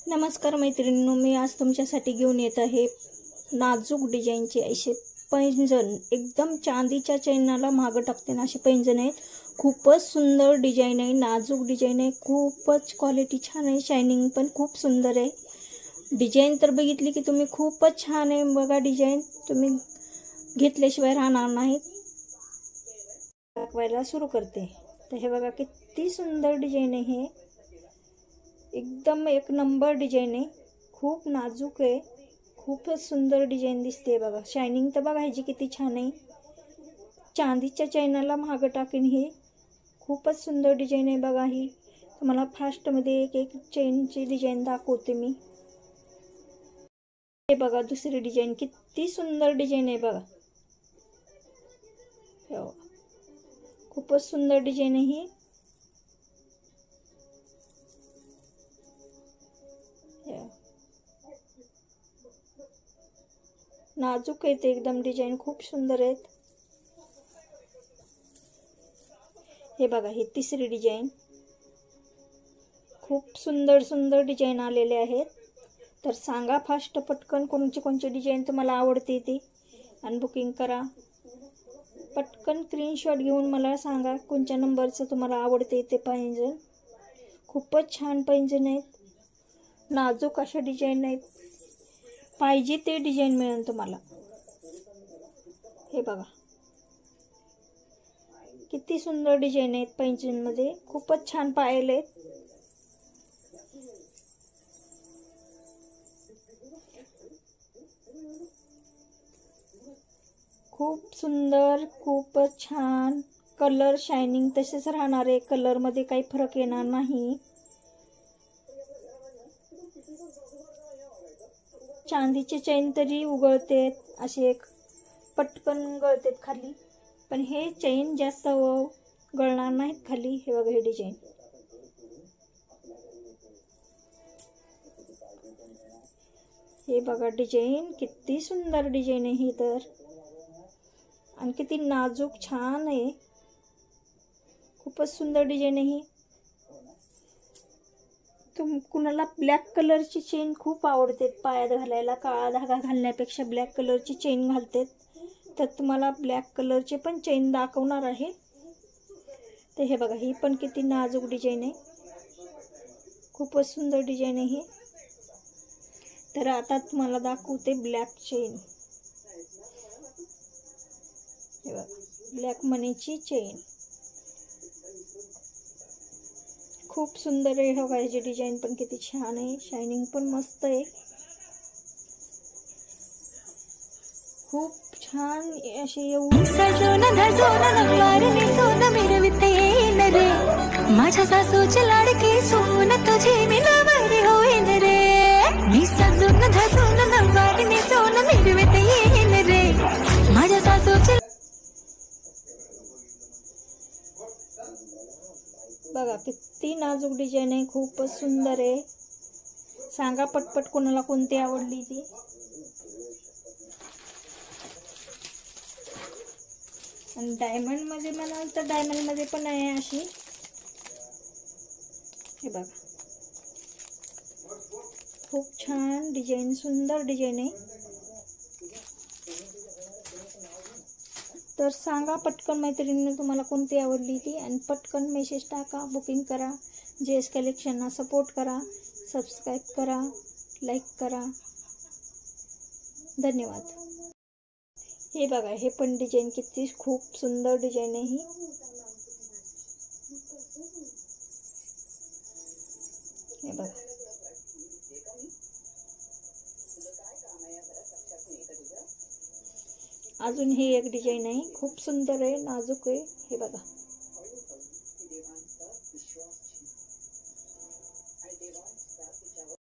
नमस्कार मैत्रिणींनो, मी आज तुमच्यासाठी घेऊन येत आहे नाजूक डिझाईनचे असे पैंजण। एकदम चांदीच्या चैनाला मागे टाकते ना असे पैंजण आहेत। खूपच सुंदर डिझाईन आहे, नाजूक डिझाईन आहे, खूपच क्वालिटी छान आहे, शायनिंग पण खूप सुंदर आहे। डिझाईन तर बघितली की तुम्ही खूपच छान आहे। बघा डिझाईन तुम्ही घेतल्याशिवाय राहणार नाहीत। दाखवायला सुरू करते तर हे बघा किती सुंदर डिझाईन आहे। हे एकदम एक नंबर डिझाईन आहे, खूप नाजूक आहे, खूपच सुंदर डिझाईन दिसते। बघा शायनिंग तर बघा ह्याची किती छान आहे। चांदीच्या चैनाला मागे टाकीन ही खूपच सुंदर डिझाईन आहे। बघा ही तुम्हाला फास्ट मध्ये एक एक चेनची डिझाईन दाखवते मी। हे बघा दुसरी डिझाईन किती सुंदर डिझाईन आहे। बघा खूपच सुंदर डिझाईन आहे ही। नाजूक आहे ते एकदम, डिझाईन खूप सुंदर आहेत। हे बघा ही तिसरी डिझाईन, खूप सुंदर सुंदर डिझाईन आलेले आहेत। तर सांगा फास्ट पटकन कोणची डिझाईन तुम्हाला आवडते ती आणि बुकिंग करा। पटकन स्क्रीनशॉट घेऊन मला सांगा कोणत्या नंबरचं तुम्हाला आवडते ते पैंजण। खूपच छान पैंजण आहेत, नाजूक अशा डिझाईन आहेत, पाहिजे ते डिझाईन मिळेल तुम्हाला। हे बघा किती सुंदर डिझाईन आहेत पैंजण मध्ये, खूपच छान पायल आहेत। खूप सुंदर, खूपच छान कलर, शायनिंग तसेच राहणार आहे, कलर मध्ये काही फरक येणार नाही। चांदीचे चैन तरी उघळते असे एक पटकन गळतेत खाली, पण हे चैन जास्त गळणार नाहीत खाली। हे बघा हे डिझाईन, हे बघा डिझाईन किती सुंदर डिझाईन आहे ही तर, आणि किती नाजूक छान आहे, खूपच सुंदर डिझाईन आहे ही। कुणाला ब्लॅक कलरची चेन खूप आवडते पायात घालायला, काळा धागा घालण्यापेक्षा ब्लॅक कलरची चेन घालते, तर तुम्हाला ब्लॅक कलरचे पण चेन दाखवणार आहे। तर हे बघा ही पण किती नाजूक डिझाईन आहे, खूपच सुंदर डिझाईन आहे ही। तर आता तुम्हाला दाखवते ब्लॅक चेन। हे बघा ब्लॅक मनीची चेन, खूप सुंदर आहे। हो ह्याची डिझाईन पण किती छान आहे, शायनिंग पण मस्त आहे, खूप छान असे माझ्या सासूचे लाडके सोन तुझे मी नवरी होईन रे, मी सजून धजून नवारीने सोन मिरवित येईन रे, माझ्या सासूचे। बघा किती नाजूक डिझाईन आहे, खूपच सुंदर आहे। सांगा पटपट कोणाला कोणती आवडली ती। आणि डायमंड मध्ये म्हणाल तर डायमंड मध्ये पण आहे अशी। हे बघा खूप छान डिझाईन, सुंदर डिझाईन आहे। तर सांगा पटकन मैत्रिणींनी तुम्हाला कोणती आवडली ती, आणि पटकन मेसेज टाका, बुकिंग करा। जेएस कलेक्शनला सपोर्ट करा, सबस्क्राईब करा, लाईक करा। धन्यवाद। हे बघा हे पण डिझाईन किती खूप सुंदर डिझाईन आहे ही। हे बघा अजून ही एक डिझाईन आहे, खूप सुंदर आहे, नाजूक आहे। हे बघा